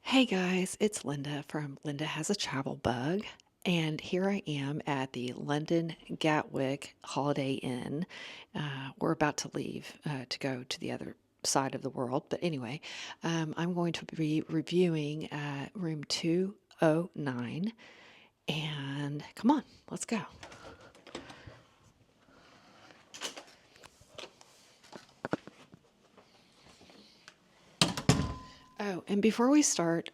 Hey guys, it's Linda from Linda Has a Travel Bug, and here I am at the London Gatwick Holiday Inn. We're about to leave to go to the other side of the world, but anyway, I'm going to be reviewing room 209, and come on, let's go. Oh, and before we start,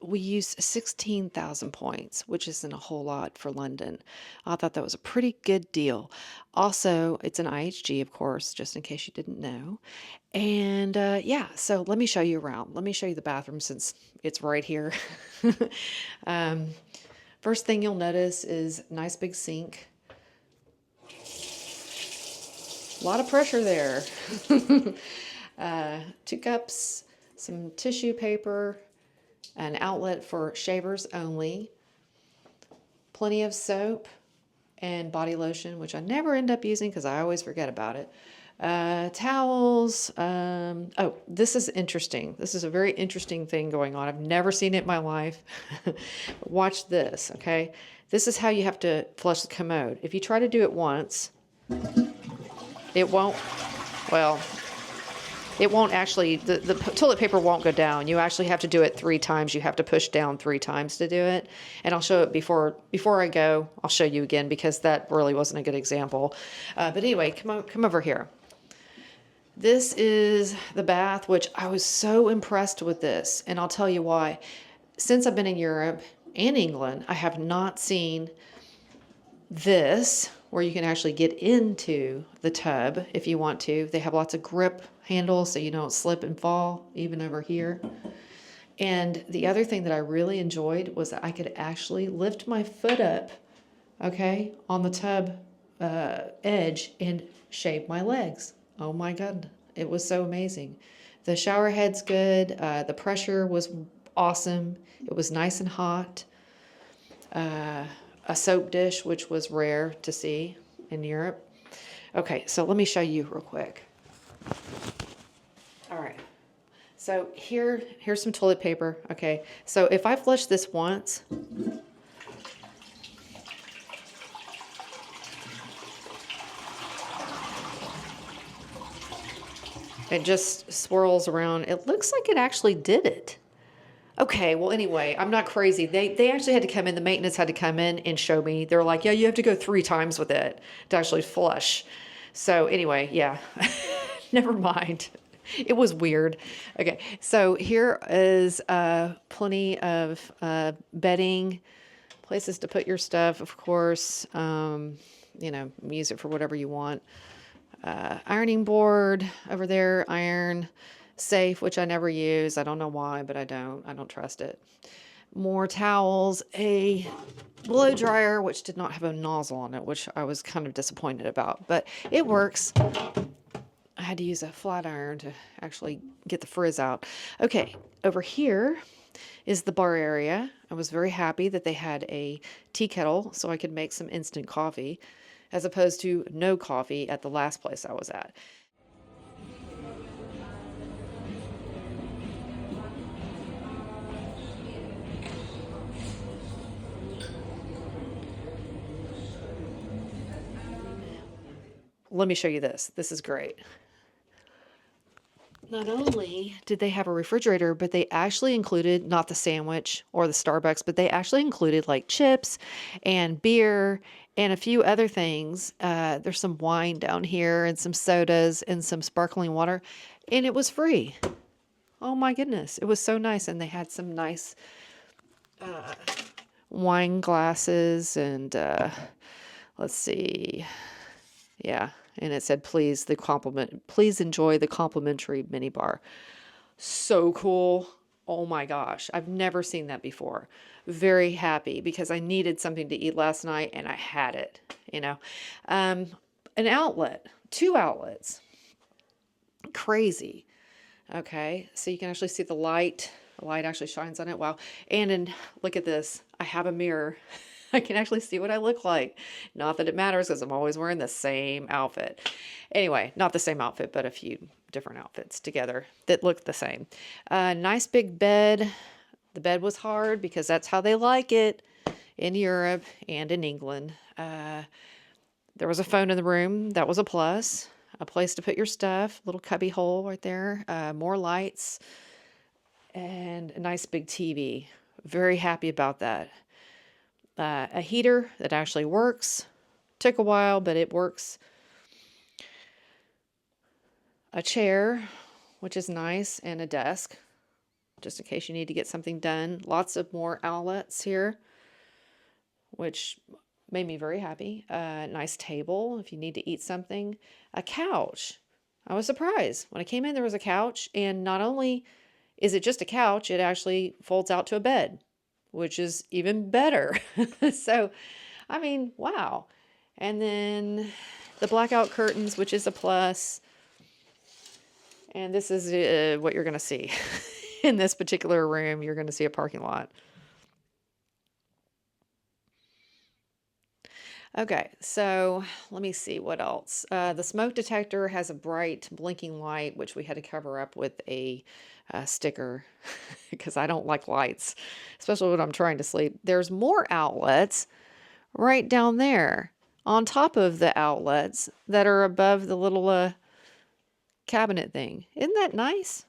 we use 16,000 points, which isn't a whole lot for London. I thought that was a pretty good deal. Also, it's an IHG, of course, just in case you didn't know. And yeah, so let me show you around. Let me show you the bathroom since it's right here. um, First thing you'll notice is nice big sink. A lot of pressure there. 2 cups, some tissue paper, an outlet for shavers only, plenty of soap and body lotion, which I never end up using because I always forget about it. Towels. Oh, this is interesting. This is a very interesting thing going on. I've never seen it in my life. Watch this, okay? This is how you have to flush the commode. If you try to do it once, it won't, well, it won't actually, the toilet paper won't go down. You actually have to do it 3 times. You have to push down 3 times to do it. And I'll show it before I go. I'll show you again because that really wasn't a good example. But anyway, come over here. This is the bath, which I was so impressed with this. And I'll tell you why. Since I've been in Europe and England, I have not seen this where you can actually get into the tub if you want to. They have lots of grip handles so you don't slip and fall, even over here. And the other thing that I really enjoyed was that I could actually lift my foot up, okay, on the tub edge and shave my legs. Oh my God, it was so amazing. The shower head's good. The pressure was awesome. It was nice and hot. A soap dish, which was rare to see in Europe. Okay, so let me show you real quick. All right, so here's some toilet paper. Okay, so if I flush this once, it just swirls around. It looks like it actually did it. Okay, well, anyway, I'm not crazy. They actually had to come in, the maintenance had to come in and show me. They're like, yeah, you have to go 3 times with it to actually flush. So anyway, yeah, never mind. It was weird. Okay, so here is plenty of bedding, places to put your stuff, of course. You know, use it for whatever you want. Ironing board over there, iron safe, which I never use. I don't know why, but I don't trust it. More towels, a blow dryer, which did not have a nozzle on it, which I was kind of disappointed about, but it works. I had to use a flat iron to actually get the frizz out. Okay, over here is the bar area. I was very happy that they had a tea kettle so I could make some instant coffee as opposed to no coffee at the last place I was at. Let me show you this. This is great. Not only did they have a refrigerator, but they actually included not the sandwich or the Starbucks, but they actually included like chips and beer and a few other things. There's some wine down here and some sodas and some sparkling water, and it was free. Oh my goodness. It was so nice. And they had some nice wine glasses and let's see. Yeah. And it said, please enjoy the complimentary minibar. So cool. Oh my gosh. I've never seen that before. Very happy because I needed something to eat last night and I had it, you know. An outlet, 2 outlets. Crazy. Okay. So you can actually see the light. The light actually shines on it. Wow. And look at this. I have a mirror. I can actually see what I look like. Not that it matters because I'm always wearing the same outfit. Anyway, not the same outfit, but a few different outfits together that look the same. Nice big bed. The bed was hard because that's how they like it in Europe and in England. There was a phone in the room. That was a plus. A place to put your stuff. Little cubby hole right there. More lights. And a nice big TV. Very happy about that. A heater that actually works. Took a while, but it works. A chair, which is nice, and a desk, just in case you need to get something done. Lots of more outlets here, which made me very happy. Nice table if you need to eat something. A couch. I was surprised. When I came in, there was a couch, and not only is it just a couch, it actually folds out to a bed, which is even better. So, I mean, wow. And then the blackout curtains, which is a plus. And this is what you're going to see. In this particular room, you're going to see a parking lot. Okay, so let me see what else. The smoke detector has a bright blinking light, which we had to cover up with a sticker because I don't like lights, especially when I'm trying to sleep. There's more outlets right down there on top of the outlets that are above the little cabinet thing. Isn't that nice?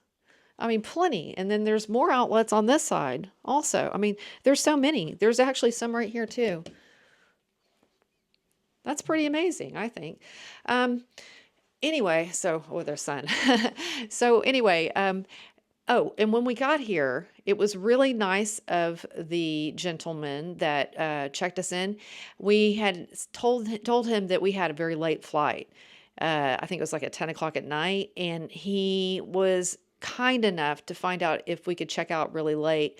I mean, plenty. And then there's more outlets on this side also. I mean, there's so many. There's actually some right here too. That's pretty amazing, I think. Anyway, so, oh, there's sun. So anyway, oh, and when we got here, it was really nice of the gentleman that checked us in. We had told him that we had a very late flight. I think it was like at 10 o'clock at night, and he was kind enough to find out if we could check out really late.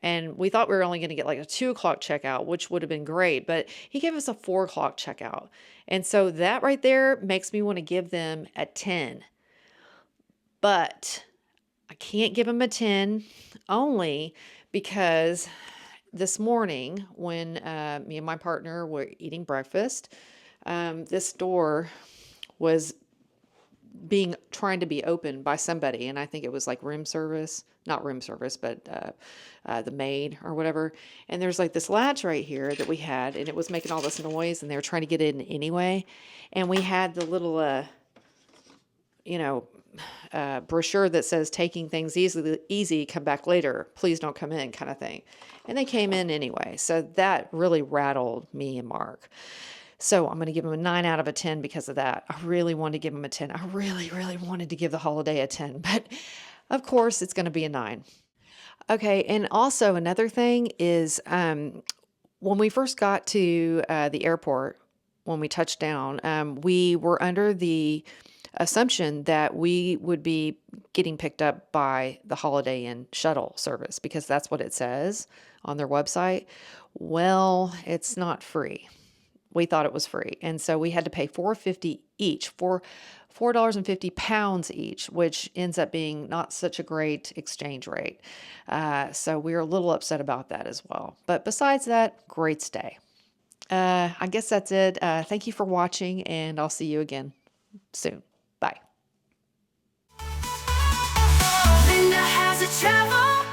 And we thought we were only going to get like a 2 o'clock checkout, which would have been great, but he gave us a 4 o'clock checkout. And so that right there makes me want to give them a 10. But I can't give them a 10 only because this morning when me and my partner were eating breakfast, this door was trying to be opened by somebody, and I think it was like room service, not room service, but the maid or whatever. And there's like this latch right here that we had, and it was making all this noise, and they were trying to get in anyway. And we had the little, brochure that says "taking things easy, come back later. Please don't come in," kind of thing. And they came in anyway, so that really rattled me and Mark. So I'm going to give him a 9 out of a 10 because of that. I really wanted to give him a 10. I really, really wanted to give the holiday a 10, but of course it's going to be a 9. Okay, and also another thing is when we first got to the airport, when we touched down, we were under the assumption that we would be getting picked up by the Holiday Inn shuttle service because that's what it says on their website. Well, it's not free. We thought it was free. And so we had to pay $4.50 each, £4.50 each, which ends up being not such a great exchange rate. So we were a little upset about that as well. But besides that, great stay. I guess that's it. Thank you for watching, and I'll see you again soon. Bye. Linda has a travel